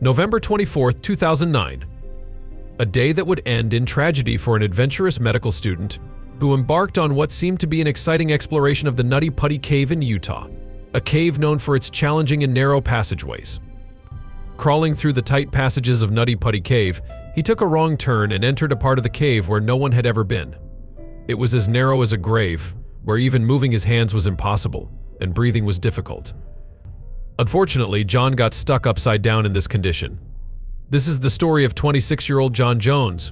November 24, 2009. A day that would end in tragedy for an adventurous medical student who embarked on what seemed to be an exciting exploration of the Nutty Putty Cave in Utah, a cave known for its challenging and narrow passageways. Crawling through the tight passages of Nutty Putty Cave, he took a wrong turn and entered a part of the cave where no one had ever been. It was as narrow as a grave, where even moving his hands was impossible, and breathing was difficult. Unfortunately, John got stuck upside down in this condition. This is the story of 26-year-old John Jones,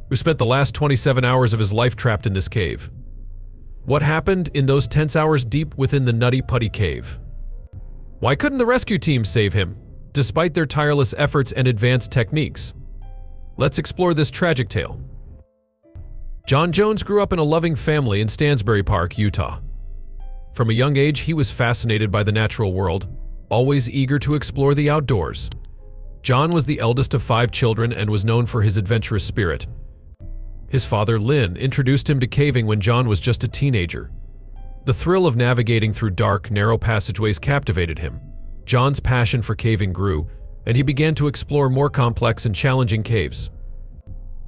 who spent the last 27 hours of his life trapped in this cave. What happened in those tense hours deep within the Nutty Putty Cave? Why couldn't the rescue team save him, despite their tireless efforts and advanced techniques? Let's explore this tragic tale. John Jones grew up in a loving family in Stansbury Park, Utah. From a young age, he was fascinated by the natural world, always eager to explore the outdoors. John was the eldest of 5 children and was known for his adventurous spirit. His father, Lynn, introduced him to caving when John was just a teenager. The thrill of navigating through dark, narrow passageways captivated him. John's passion for caving grew, and he began to explore more complex and challenging caves.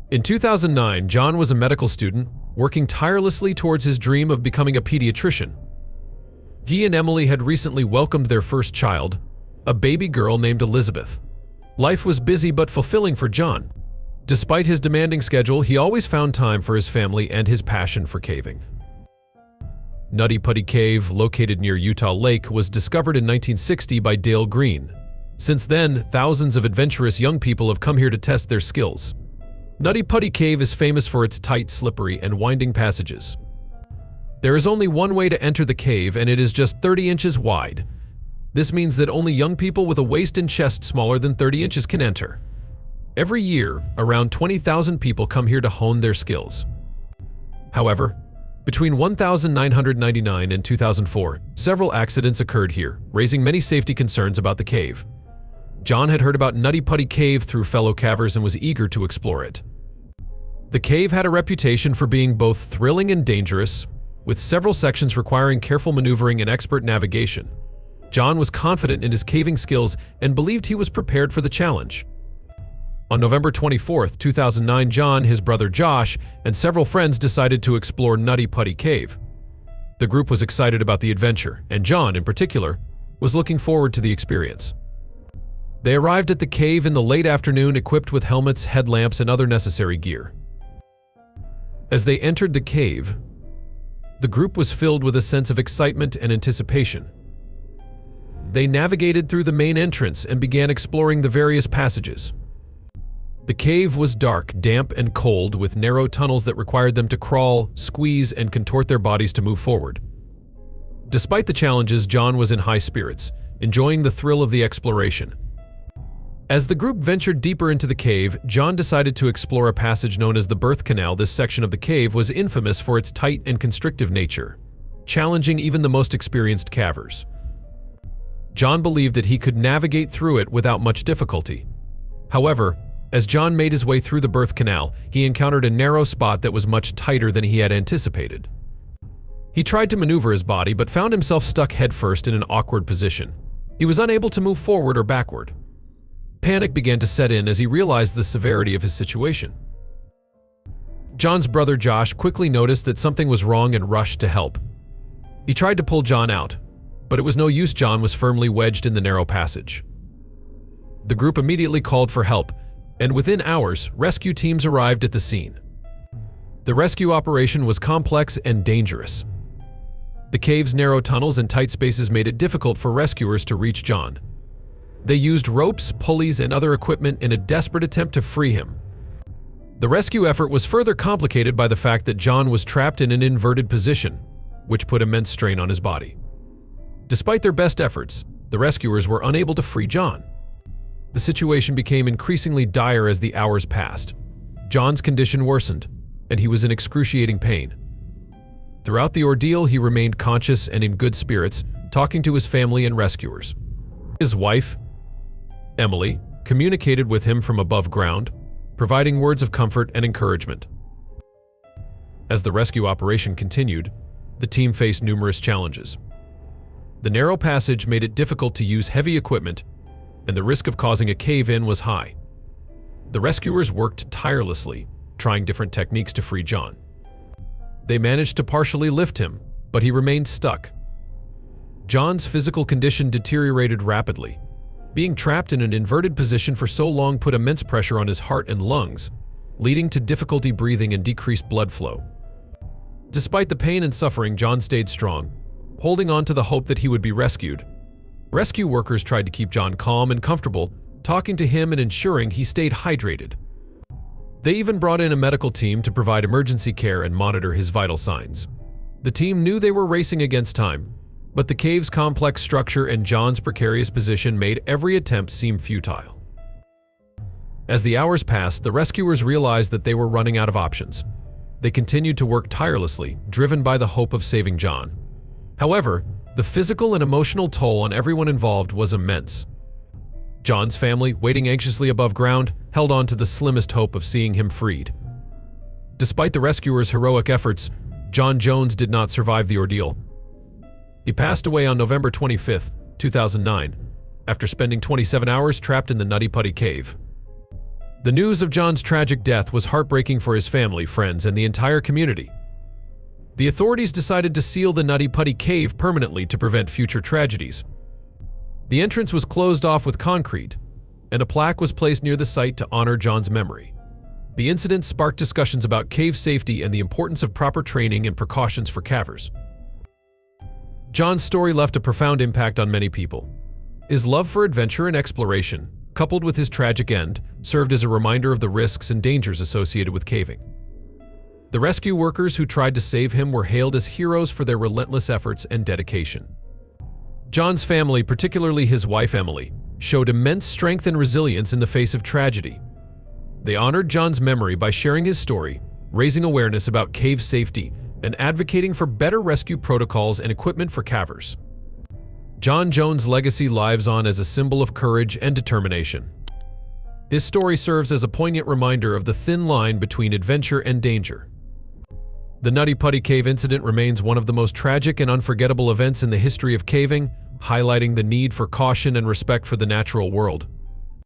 In 2009, John was a medical student, working tirelessly towards his dream of becoming a pediatrician. He and Emily had recently welcomed their first child, a baby girl named Elizabeth. Life was busy but fulfilling for John. Despite his demanding schedule, he always found time for his family and his passion for caving. Nutty Putty Cave, located near Utah Lake, was discovered in 1960 by Dale Green. Since then, thousands of adventurous young people have come here to test their skills. Nutty Putty Cave is famous for its tight, slippery, and winding passages. There is only one way to enter the cave, and it is just 30 inches wide. This means that only young people with a waist and chest smaller than 30 inches can enter. Every year, around 20,000 people come here to hone their skills. However, between 1999 and 2004, several accidents occurred here, raising many safety concerns about the cave. John had heard about Nutty Putty Cave through fellow cavers and was eager to explore it. The cave had a reputation for being both thrilling and dangerous, with several sections requiring careful maneuvering and expert navigation. John was confident in his caving skills and believed he was prepared for the challenge. On November 24, 2009, John, his brother Josh, and several friends decided to explore Nutty Putty Cave. The group was excited about the adventure, and John, in particular, was looking forward to the experience. They arrived at the cave in the late afternoon equipped with helmets, headlamps, and other necessary gear. As they entered the cave, the group was filled with a sense of excitement and anticipation. They navigated through the main entrance and began exploring the various passages. The cave was dark, damp, and cold, with narrow tunnels that required them to crawl, squeeze, and contort their bodies to move forward. Despite the challenges, John was in high spirits, enjoying the thrill of the exploration. As the group ventured deeper into the cave, John decided to explore a passage known as the Birth Canal. This section of the cave was infamous for its tight and constrictive nature, challenging even the most experienced cavers. John believed that he could navigate through it without much difficulty. However, as John made his way through the Birth Canal, he encountered a narrow spot that was much tighter than he had anticipated. He tried to maneuver his body but found himself stuck headfirst in an awkward position. He was unable to move forward or backward. Panic began to set in as he realized the severity of his situation. John's brother Josh quickly noticed that something was wrong and rushed to help. He tried to pull John out, but it was no use. John was firmly wedged in the narrow passage. The group immediately called for help, and within hours, rescue teams arrived at the scene. The rescue operation was complex and dangerous. The cave's narrow tunnels and tight spaces made it difficult for rescuers to reach John. They used ropes, pulleys, and other equipment in a desperate attempt to free him. The rescue effort was further complicated by the fact that John was trapped in an inverted position, which put immense strain on his body. Despite their best efforts, the rescuers were unable to free John. The situation became increasingly dire as the hours passed. John's condition worsened, and he was in excruciating pain. Throughout the ordeal, he remained conscious and in good spirits, talking to his family and rescuers. His wife, Emily, communicated with him from above ground, providing words of comfort and encouragement. As the rescue operation continued, the team faced numerous challenges. The narrow passage made it difficult to use heavy equipment, and the risk of causing a cave-in was high. The rescuers worked tirelessly, trying different techniques to free John. They managed to partially lift him, but he remained stuck. John's physical condition deteriorated rapidly. Being trapped in an inverted position for so long put immense pressure on his heart and lungs, leading to difficulty breathing and decreased blood flow. Despite the pain and suffering, John stayed strong, holding on to the hope that he would be rescued. Rescue workers tried to keep John calm and comfortable, talking to him and ensuring he stayed hydrated. They even brought in a medical team to provide emergency care and monitor his vital signs. The team knew they were racing against time, but the cave's complex structure and John's precarious position made every attempt seem futile. As the hours passed, the rescuers realized that they were running out of options. They continued to work tirelessly, driven by the hope of saving John. However, the physical and emotional toll on everyone involved was immense. John's family, waiting anxiously above ground, held on to the slimmest hope of seeing him freed. Despite the rescuers' heroic efforts, John Jones did not survive the ordeal. He passed away on November 25, 2009, after spending 27 hours trapped in the Nutty Putty Cave. The news of John's tragic death was heartbreaking for his family, friends, and the entire community. The authorities decided to seal the Nutty Putty Cave permanently to prevent future tragedies. The entrance was closed off with concrete, and a plaque was placed near the site to honor John's memory. The incident sparked discussions about cave safety and the importance of proper training and precautions for cavers. John's story left a profound impact on many people. His love for adventure and exploration, coupled with his tragic end, served as a reminder of the risks and dangers associated with caving. The rescue workers who tried to save him were hailed as heroes for their relentless efforts and dedication. John's family, particularly his wife Emily, showed immense strength and resilience in the face of tragedy. They honored John's memory by sharing his story, raising awareness about cave safety, and advocating for better rescue protocols and equipment for cavers. John Jones' legacy lives on as a symbol of courage and determination. His story serves as a poignant reminder of the thin line between adventure and danger. The Nutty Putty Cave incident remains one of the most tragic and unforgettable events in the history of caving, highlighting the need for caution and respect for the natural world.